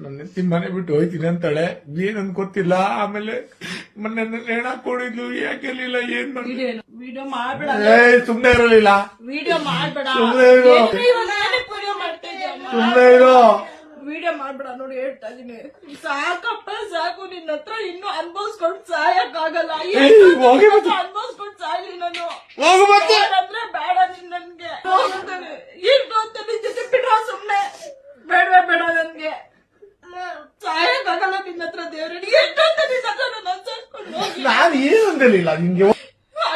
ನನ್ನ ಹೆಂಡತಿ ಮನೆ ಬಿಟ್ಟು ಹೋಯ್ತೀನಿ ಅಂತಾಳೆ, ಏನ್ ಅನ್ಕೋತಿಲ್ಲ. ಆಮೇಲೆ ಮೊನ್ನೆ ನೇಣ ಹಾಕೊಂಡಿದ್ಲು, ಯಾಕೆಲಿಲ್ಲ, ಏನ್ ಮಾಡಿ ವಿಡಿಯೋ ಮಾಡ್ಬೇಡ, ಸುಮ್ನೆ ಇರಲಿಲ್ಲ, ವಿಡಿಯೋ ಮಾಡ್ಬೇಡ, ಸುಮ್ನೆ ಇರು, ಸುಮ್ನೆ ಇರು, ವಿಡಿಯೋ ಮಾಡ್ಬೇಡ. ನೋಡಿ ಹೇಳ್ತಾ ಇದೀನಿ, ಸಾಕಪ್ಪ ಸಾಕು, ನಿನ್ನ ಹತ್ರ ಇನ್ನು ಅನ್ಭವಿಸ್ಕೊಂಡು ಸಾಯಕ್ಕಾಗಲ್ಲ. ಅನ್ಭವಿಸ್ಕೊಂಡು ಸಾಯ್ಲಿ ನಾನು, ಅಂದ್ರೆ ಬೇಡ ನಿನ್ ನನ್ಗೆ ಇರ್ದು ಅಂತ ನಿನ್ ಜೊತೆ ಬಿಡ್ರ, ಸುಮ್ನೆ ಬೇಡವೇ ಬೇಡ ನನ್ಗೆ, ಸಾಯಕ್ಕಾಗಲ್ಲ ನಿನ್ನ ಹತ್ರ. ದೇವ್ರಡಿ ಎಷ್ಟು ಅಂತ ನಿನ್ನ ಹತ್ರ ನಾನು ಅನ್ಸರ್ಸ್ಕೊಂಡು ಹೋಗಿ, ನಾನು ಏನಂದಿಲ್ಲ ನಿಂಗೆ.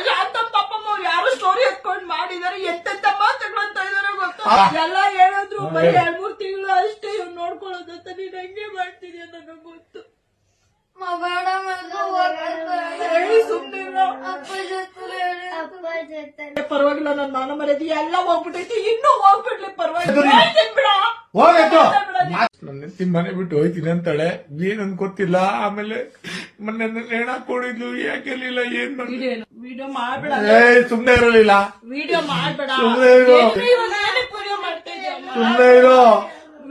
ಶಾಂತಮ್ಮ ಪಾಪಮ್ಮ ಅವ್ರು ಯಾರು ಸ್ಟೋರಿ ಎತ್ಕೊಂಡ್ ಮಾಡಿದಾರೆ, ಎಂತೆಂತ ಮಾತುಗಳಂತ ಇದಾರೆ ಗೊತ್ತಾ. ಎಲ್ಲ ಹೇಳಿದ್ರು ಬರೀ 2-3 ತಿಂಗಳು ಅಷ್ಟೇ ಇವ್ರು ನೋಡ್ಕೊಳ್ಳೋದಂತ. ನೀನ್ ಹಂಗೆ ಮಾಡ್ತಿದ್ಯಾ ನನಗ್ ಗೊತ್ತು. ಪರವಾಗಿಲ್ಲ, ನನ್ ಮಾನ ಮರ್ಯಾದೆ ಎಲ್ಲ ಹೋಗ್ಬಿಟ್ಟೈತಿ, ಇನ್ನೂ ಹೋಗ್ಬಿಡ್ಲಿ, ಪರವಾಗಿಲ್ಲ ಬಿಡ. ನನ್ನ ಹೆಂಡತಿ ಮನೆ ಬಿಟ್ಟು ಹೋಯ್ತೀನಿ ಅಂತಾಳೆ, ಏನ್ ಅನ್ಕೋತಿಲ್ಲ. ಆಮೇಲೆ ಮೊನ್ನೆ ನೇಣ ಹಾಕೊಂಡಿದ್ಲು, ಯಾಕೆಲಿಲ್ಲ, ಏನ್ ಮಾಡಿ ವಿಡಿಯೋ ಮಾಡ್ಬೇಡ, ಸುಮ್ನೆ ಇರಲಿಲ್ಲ, ವಿಡಿಯೋ ಮಾಡ್ಬೇಡ, ಸುಮ್ನೆ ಇರು, ಸುಮ್ನೆ ಇರು,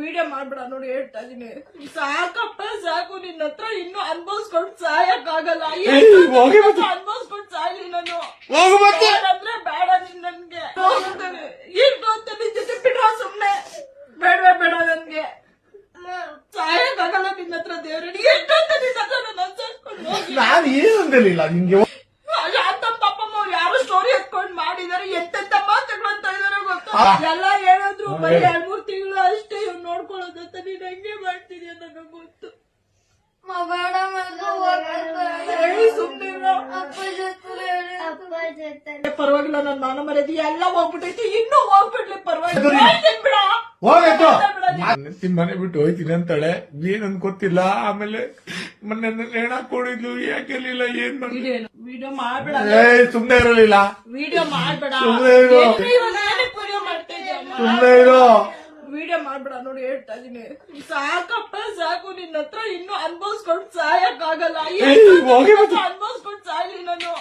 ವಿಡಿಯೋ ಮಾಡ್ಬೇಡ. ನೋಡಿ ಹೇಳ್ತಾ ಇದೀನಿ, ಸಾಕಪ್ಪ ಸಾಕು, ನಿನ್ನ ಹತ್ರ ಇನ್ನು ಅನ್ಭವಿಸ್ಕೊಂಡು ಸಾಯಕ್ಕಾಗಲ್ಲ. ಅನ್ಭವಿಸ್ಕೊಂಡು ಸಾಯ್ಲಿ ನಾನು, ಅಂದ್ರೆ ಬೇಡ ನಿನ್ ನನ್ಗೆ ಇರ್ದು ಅಂತ ನಿನ್ ಜೊತೆ ಬಿಡ್ರ, ಸುಮ್ನೆ ಬೇಡವೇ ಬೇಡ ನನ್ಗೆ, ಸಾಯಕ್ಕಾಗಲ್ಲ ನಿನ್ನ ಹತ್ರ. ದೇವ್ರಡಿ ಎಷ್ಟು ಅಂತ ನಿನ್ನ ಹತ್ರ ನಾನು ಅನ್ಸರ್ಸ್ಕೊಂಡು ಹೋಗಿ, ನಾನು ಏನಂದಿಲ್ಲ ನಿಂಗೆ. ಶಾಂತಮ್ಮ ಪಾಪಮ್ಮ ಅವ್ರು ಯಾರು ಸ್ಟೋರಿ ಎತ್ಕೊಂಡ್ ಮಾಡಿದಾರೆ, ಎಂತೆಂತ ಮಾತುಗಳಂತ ಇದಾರೆ ಗೊತ್ತಾ. ಎಲ್ಲ ಹೇಳಿದ್ರು ಬರೀ 2-3 ತಿಂಗಳು ಅಷ್ಟೇ ಇವ್ರು ನೋಡ್ಕೊಳ್ಳೋದಂತ. ನೀನ್ ಹಂಗೆ ಮಾಡ್ತಿದ್ಯಾ ನನಗ್ ಗೊತ್ತು. ಪರವಾಗಿಲ್ಲ, ನನ್ ಮಾನ ಮರ್ಯಾದೆ ಎಲ್ಲ ಹೋಗ್ಬಿಟ್ಟೈತಿ, ಇನ್ನೂ ಹೋಗ್ಬಿಡ್ಲಿ, ಪರವಾಗಿಲ್ಲ ಬಿಡ. ನನ್ನ ಹೆಂಡತಿ ಮನೆ ಬಿಟ್ಟು ಹೋಯ್ತೀನಿ ಅಂತಾಳೆ, ಏನ್ ಅನ್ಕೋತಿಲ್ಲ. ಆಮೇಲೆ ಮೊನ್ನೆ ನೇಣ ಹಾಕೊಂಡಿದ್ಲು, ಯಾಕೆಲಿಲ್ಲ, ಏನ್ ಮಾಡಿ ವಿಡಿಯೋ ಮಾಡ್ಬೇಡ, ಸುಮ್ನೆ ಇರಲಿಲ್ಲ, ವಿಡಿಯೋ ಮಾಡ್ಬೇಡ, ಸುಮ್ನೆ ಇರು, ಸುಮ್ನೆ ಇರು, ವಿಡಿಯೋ ಮಾಡ್ಬೇಡ. ನೋಡಿ ಹೇಳ್ತಾ ಇದೀನಿ, ಸಾಕಪ್ಪ ಸಾಕು, ನಿನ್ನ ಹತ್ರ ಇನ್ನು ಅನ್ಭವಿಸ್ಕೊಂಡು ಸಾಯಕ್ಕಾಗಲ್ಲ. ಅನ್ಭವಿಸ್ಕೊಂಡು ಸಾಯ್ಲಿ ನಾನು,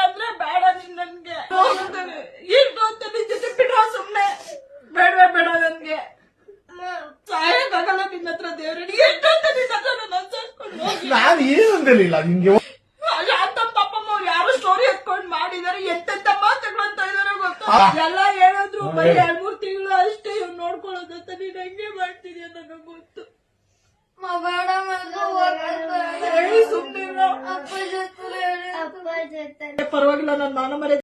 ಅಂದ್ರೆ ಬೇಡ ನಿನ್ ನನ್ಗೆ ಇರ್ದು ಅಂತ ನಿನ್ ಜೊತೆ ಬಿಡ್ರ, ಸುಮ್ನೆ ಬೇಡವೇ ಬೇಡ ನನ್ಗೆ, ಸಾಯಕ್ಕಾಗಲ್ಲ ನಿನ್ನ ಹತ್ರ. ದೇವ್ರಡಿ ಎಷ್ಟು ಅಂತ ನಿನ್ನ ಹತ್ರ ನಾನು ಅನ್ಸರ್ಸ್ಕೊಂಡು ಹೋಗಿ, ನಾನು ಏನಂದಿಲ್ಲ ನಿಂಗೆ. ಶಾಂತಮ್ಮ ಪಾಪಮ್ಮ ಅವ್ರು ಯಾರು ಸ್ಟೋರಿ ಎತ್ಕೊಂಡ್ ಮಾಡಿದಾರೆ, ಎಂತೆಂತ ಮಾತುಗಳಂತ ಇದಾರೆ ಗೊತ್ತಾ. ಎಲ್ಲ ಹೇಳಿದ್ರು ಬರೀ 2-3 ತಿಂಗಳು ಅಷ್ಟೇ ಇವ್ರು ನೋಡ್ಕೊಳ್ಳೋದಂತ. ನೀನ್ ಹಂಗೆ ಮಾಡ್ತಿದ್ಯಾ ನನಗ್ ಗೊತ್ತು. ಸುಮ್ನೆ ಪರವಾಗಿಲ್ಲ, ನನ್ ಮಾನ ಮರ್ಯಾದೆ